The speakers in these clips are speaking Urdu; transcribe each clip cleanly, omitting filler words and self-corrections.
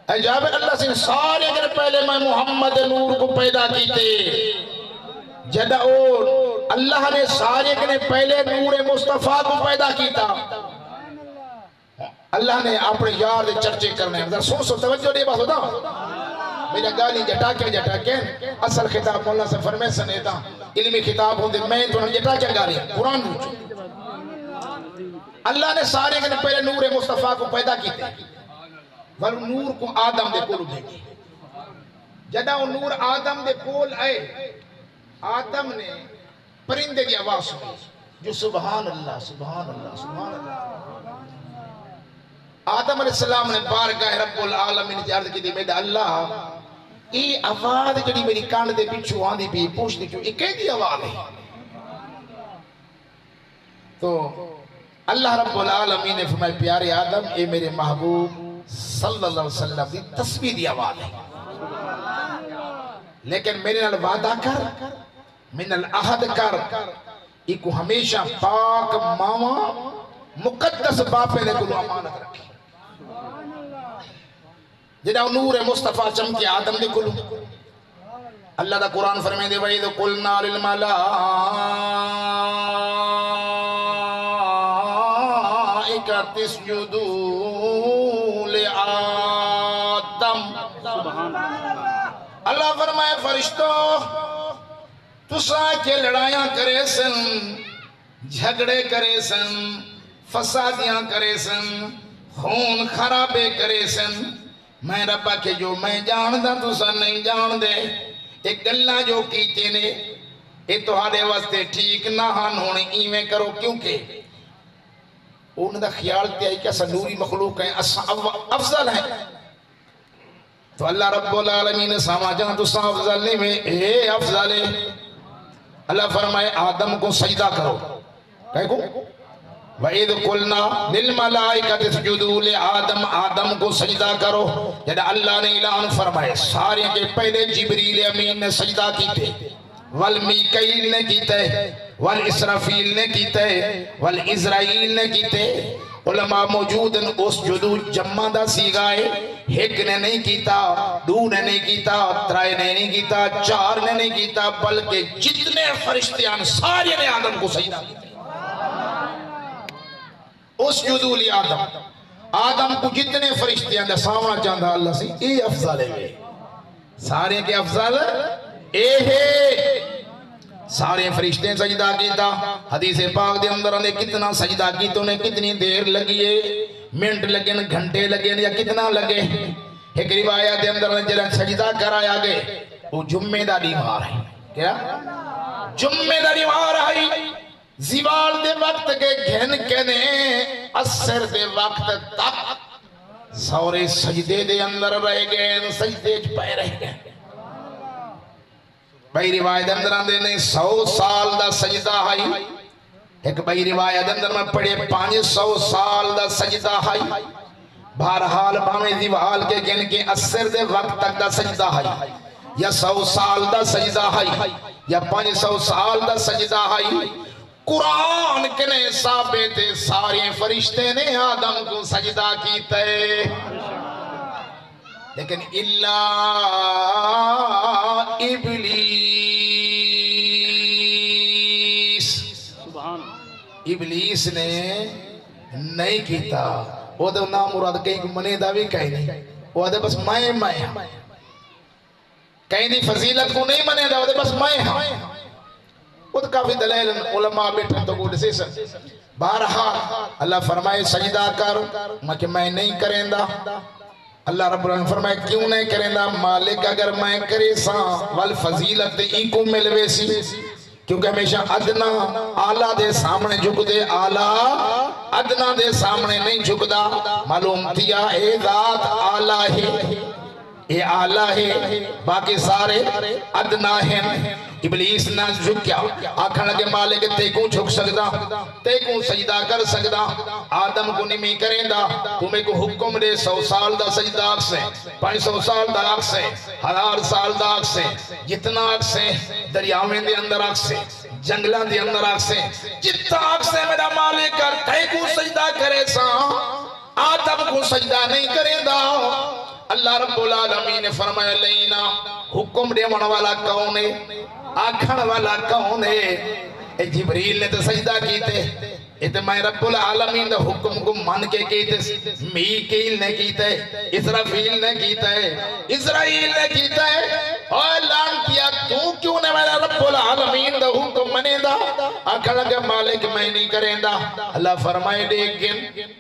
عجاب اللہ سے سارے اگر پہلے میں محمد نور کو پیدا کیتے جدہ اللہ نے سارے اگر پہلے نور مصطفیٰ کو پیدا کیتا اللہ نے اپنے یار دے چرچے کرنے ہیں سو توجہ دے بات ہوتا میرا گالی جٹا کے اصل خطاب مولا سے فرمے سنیتا علمی خطاب ہوندے میں تو جٹا کے گالی قرآن روچو اللہ نے سارے اگر پہلے نور مصطفیٰ کو پیدا کیتے ول نور کو آدم دے کول بھیجی جدہ وہ نور آدم دے کول آئے آدم نے پرندے کی آواز سنی جو سبحان اللہ سبحان اللہ سبحان اللہ آدم علیہ السلام نے بارگاہ رب العالمین کی عرض کی دی میرے اللہ یہ آواز جڑی میری کان دے پیچھو آندھی بھی پوچھ دی کیوں یہ کہہ آواز ہے تو اللہ رب العالمین نے فرمایا پیارے آدم اے میرے محبوب صلی اللہ علیہ وسلم دی تسبیح دی آواز ہے لیکن میرے نال وعدہ کر من العہد کر ایک ہمیشہ پاک ماما مقدس باپے نے کلو امانت رکھی جنہا نور مصطفیٰ چمکی آدم دے کلو اللہ دا قرآن فرمائے دے وَإِذْ قُلْنَا لِلْمَلَائِكَةِ اسْجُدُوا لِآدَمَ اللہ فرمائے فرشتوں تسا کے لڑائیاں کرے سن جھگڑے کرے سن فسادیاں کرے سن خون خرابے کرے سن میں ربا کے جو میں جان دا تسا نہیں جان دے ایک گلہ جو کیتے نے یہ تہاڈے واسطے ٹھیک نہ ہن ہونے ایویں کرو کیونکہ انہوں دا خیال تے آئی کہ اسا نوری مخلوق ہیں اسا افضل ہیں تو اللہ رب العالمین ساما جان تسا افضل نہیں میں اے افضل ہے اللہ فرمائے آدم کو سجدہ کرو کہے کو وَإِذْ قُلْنَا لِلْمَلَائِكَةِ اسْجُدُوا لِآدَمَ آدم کو سجدہ کرو جب اللہ نے اعلان فرمائے سارے کے پہلے جبریل امین نے سجدہ کیتے والمیکائیل نے کیتے والاسرافیل نے کیتے والعزرائیل نے کیتے علماء موجود ہیں اس جدو جمع دا سیگائے ایک نے نہیں کیتا دو نے نہیں کیتا ترائے نے نہیں کیتا چار نے نہیں کیتا بلکہ جتنے فرشتیان سارے نے آدم کو سجدہ کیتے اس جدو لی آدم کو جتنے فرشتیان دا سامنا چاندہ اللہ سے اے افضل ہے سارے کے افضل اے ہے سارے فرشتے سجدہ کیتا حدیث پاک دے اندر نے کتنا سجدہ کیتا انہیں کتنی دیر لگیے منٹ لگے گھنٹے لگے یا کتنا لگے ایک روایت دے اندر نے جلن سجدہ کرایا گئے وہ جمعہ دا دیوار ہے کیا جمعہ دا دیوار ہے زیوال دے وقت کے گھن کہنے اثر دے وقت تک سورے سجدے دے اندر رہ گئے سجدے پہ رہ گئے بھائی روایت اندر آندے نے 100 سال دا سجدہ ہے ایک بھائی روایت اندر میں پڑھے 500 سال دا سجدہ ہے بہرحال باویں دیوال کے گن کے اثر دے وقت تک دا سجدہ ہے یا 100 سال دا سجدہ ہے یا 500 سال دا سجدہ ہے قرآن کنے ثابت سارے فرشتے نے آدم کو سجدہ کیتا ہے لیکن اللہ ابلیس نے نہیں کیتا وہ دے نام مراد کہیں منے دا بھی کہیں نہیں وہ دے بس میں کہیں دی فضیلت کو نہیں منے دا وہ دے بس میں وہ تو کافی دلائل علماء بیٹھن تو گوڑ سے سن بہرحال اللہ فرمائے سجدہ کر میں نہیں کریں دا اللہ رب العالمین فرمائے کیوں نہیں کریں دا مالک اگر میں کرے ساں والفضیلت ای کو ملوے سی کیونکہ ہمیشہ ادنا آلہ دے سامنے جھک دے آلہ ادنا دے سامنے نہیں جھک دا معلوم تھیا اے ذات آلہ ہے اے آلہ ہے باقی سارے ادنا ہیں ابلیس نہ جھکیا آکھن لگے مالک تے کو جھک سکدا تے کو سجدہ کر سکدا آدم کو نمی کریں دا تمہیں کو حکم دے 100 سال دا سجدہ آگ سے 500 سال دا آگ سے 1000 سال دا آگ سے جتنا آگ سے دریاویں دے اندر آگ سے جنگلان دے اندر آگ سے جتنا آگ سے میرا مالک کر تے کو سجدہ کرے سا آدم کو سجدہ نہیں کریں دا اللہ رب العالمین نے فرمایا لینا حکم دیون والا کون ہے آکھن والا کون ہے اے جبریل نے تو سجدہ کیتے ات میں رب العالمین دا حکم کو من کے کیتے میکیل نے کیتے اسرافیل نے کیتے اسرائیل نے کیتے اور لانتیا تو کیوں نے میرا رب العالمین دا حکم منے دا آکھا لگا مالک میں نہیں کریں دا اللہ فرمائے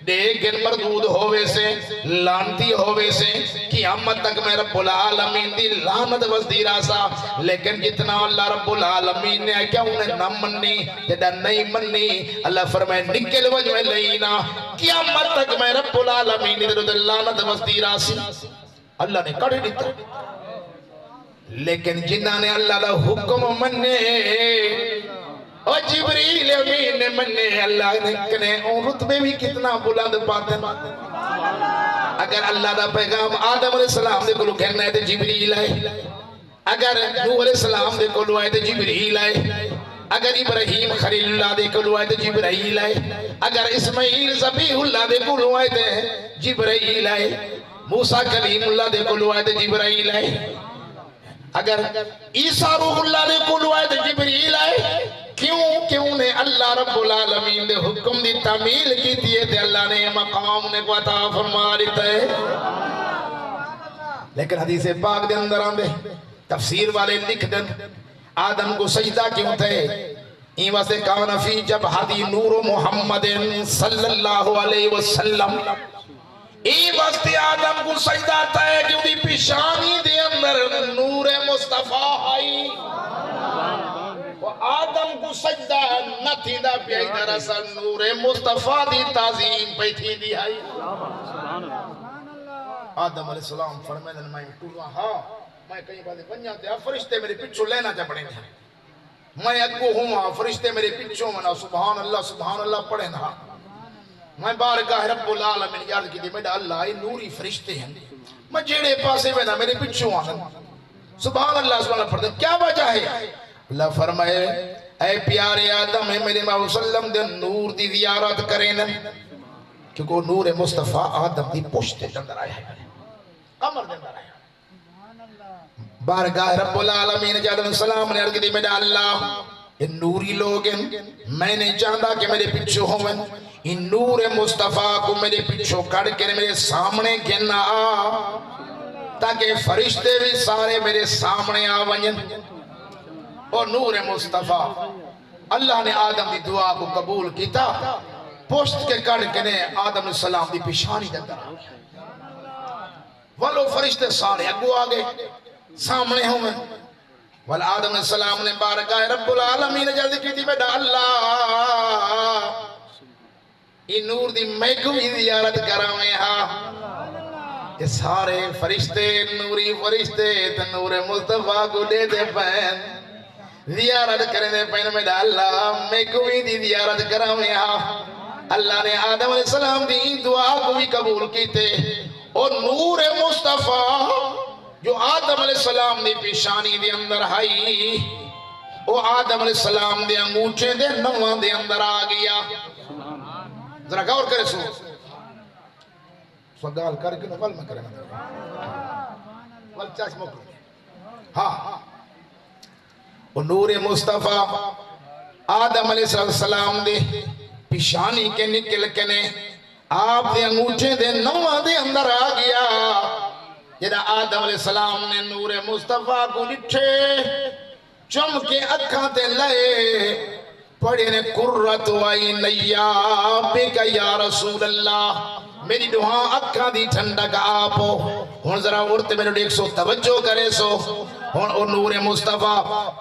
دیکھن مردود ہوئے سے لانتی ہوئے سے قیامت تک میں رب العالمین دی لانت وزدی راسا لیکن جتنا اللہ رب العالمین نے کیا انہیں نہ منی جدہ نہیں منی اللہ فرمائے میں نکل وجہ میں لینا قیامت تک میں رب العالمین ادھر ادھر لعنت وستی راسی اللہ نے کڑھ دیتا لیکن جنہ نے اللہ دا حکم مننے اور جبریل امین نے مننے اللہ نے کنے اور رتبے بھی کتنا بلند پاتے اگر اللہ دا پیغام آدم علیہ السلام دے کلو کہنا ہے تو جبریل آئے اگر نوح علیہ السلام دے کلو آئے تو جبریل آئے اگر ابراہیم خلیل اللہ دے کلو آئے تو جبرائیل آئے اگر اسماعیل ذبیح اللہ دے کلو آئے تو جبرائیل آئے موسیٰ کلیم اللہ دے کلو آئے تو جبرائیل آئے اگر عیسیٰ روح اللہ دے کلو آئے تو جبرائیل آئے کیوں نے اللہ رب العالمین دے حکم دی تعمیل کی دیئے تھے اللہ نے مقام نے کو عطا فرما دیتا ہے لیکن حدیث پاک دے اندر آندے تفسیر والے لکھ دیں آدم کو سجدہ کیوں تھے این واسے کانا فی جب حدی نور محمد صلی اللہ علیہ وسلم این واسے آدم کو سجدہ تھے کیوں دی پیشانی دے اندر نور مصطفیٰ آئی وہ آدم کو سجدہ نہ تھی دا پیائی دراصل نور مصطفیٰ دی تعظیم پہ تھی دی آئی آدم علیہ السلام فرمائے میں ٹولوا ہاں میں کہیں باتیں بن جاتے ہیں فرشتے میرے پچھو لینا جا پڑیں گے میں اگو ہوں فرشتے میرے پچھو منا سبحان اللہ پڑھیں نا میں بارگاہ رب العالمین یاد کی دی میڈا اللہ یہ نوری فرشتے ہیں میں جیڑے پاسے میں نا میرے پچھو آنا سبحان اللہ پڑھتے کیا وجہ ہے اللہ فرمائے اے پیارے آدم ہے میرے مولا وسلم دے نور دی زیارت کریں کیونکہ وہ نور مصطفیٰ آدم دی پشتے اندر آیا ہے قمر دے اندر آیا بارگاہ رب العالمین جادم السلام نے عرض دی میرا اللہ ان نوری لوگ ہیں میں نے چاہتا کہ میرے پچھو ہوں ان نور مصطفیٰ کو میرے پچھو کڑ کے میرے سامنے گنا تاکہ فرشتے بھی سارے میرے سامنے آوائیں اور نور مصطفیٰ اللہ نے آدم دی دعا کو قبول کیتا پوشت کے کڑ کے نے آدم السلام دی پیشانی دیتا والو فرشتے سارے اگو آگے سامنے ہوں میں والآدم علیہ السلام نے بارگاہ رب العالمین نے جلدی کی تھی بیٹا اللہ یہ نور دی میں کو بھی زیارت کراویں ہاں یہ سارے فرشتے نوری فرشتے نور مصطفیٰ کو دے دے پہن زیارت کریں دے پہن بیٹا اللہ میں کو بھی زیارت کراویں ہاں اللہ نے آدم علیہ السلام دی دعا کو بھی قبول کی تھے اور نور مصطفیٰ جو آدم علیہ السلام دی پیشانی دے اندر آئی وہ آدم علیہ السلام دے انگوٹھے دے نوان دے اندر آ گیا ذرا غور کرے سوال کر کے نوال میں کرے والچاس موقع ہاں وہ نور مصطفیٰ آدم علیہ السلام دے پیشانی کے نکل کے نے آپ دے انگوٹھے دے نوان دے اندر آ گیا جدہ آدم علیہ السلام نے نور مصطفیٰ کو لٹھے چم کے اکھاں تے لئے پڑھے نے قرۃ عینیا بک یا رسول اللہ میری دعا اکھاں دی ٹھنڈک آپ ہن ذرا عورت میرے دیکھ سو توجہ کرے سو ہن او نور مصطفیٰ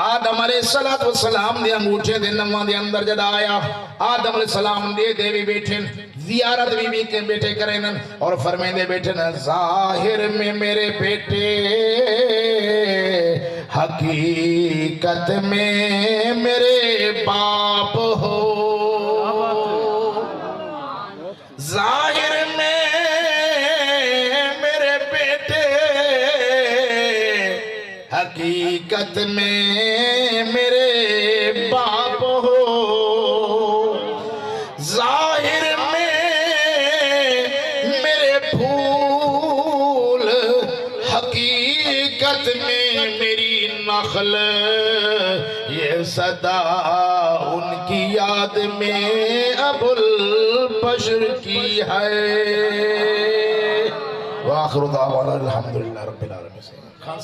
آدم علیہ السلام دے انگوٹھے دے نواں دے اندر جدا آیا آدم علیہ السلام دے بھی بیٹھے زیارت بھی کے بیٹھے کریں اور فرمائیں دے بیٹھے ظاہر میں میرے بیٹے حقیقت میں میرے باپ ہو ظاہر میں میرے بیٹے حقیقت میں میرے باپ ہو ظاہر میں میرے پھول میری نخل یہ صدا ان کی یاد میں ابو البشر کی ہے وآخر دعوانا الحمدللہ رب العالمین.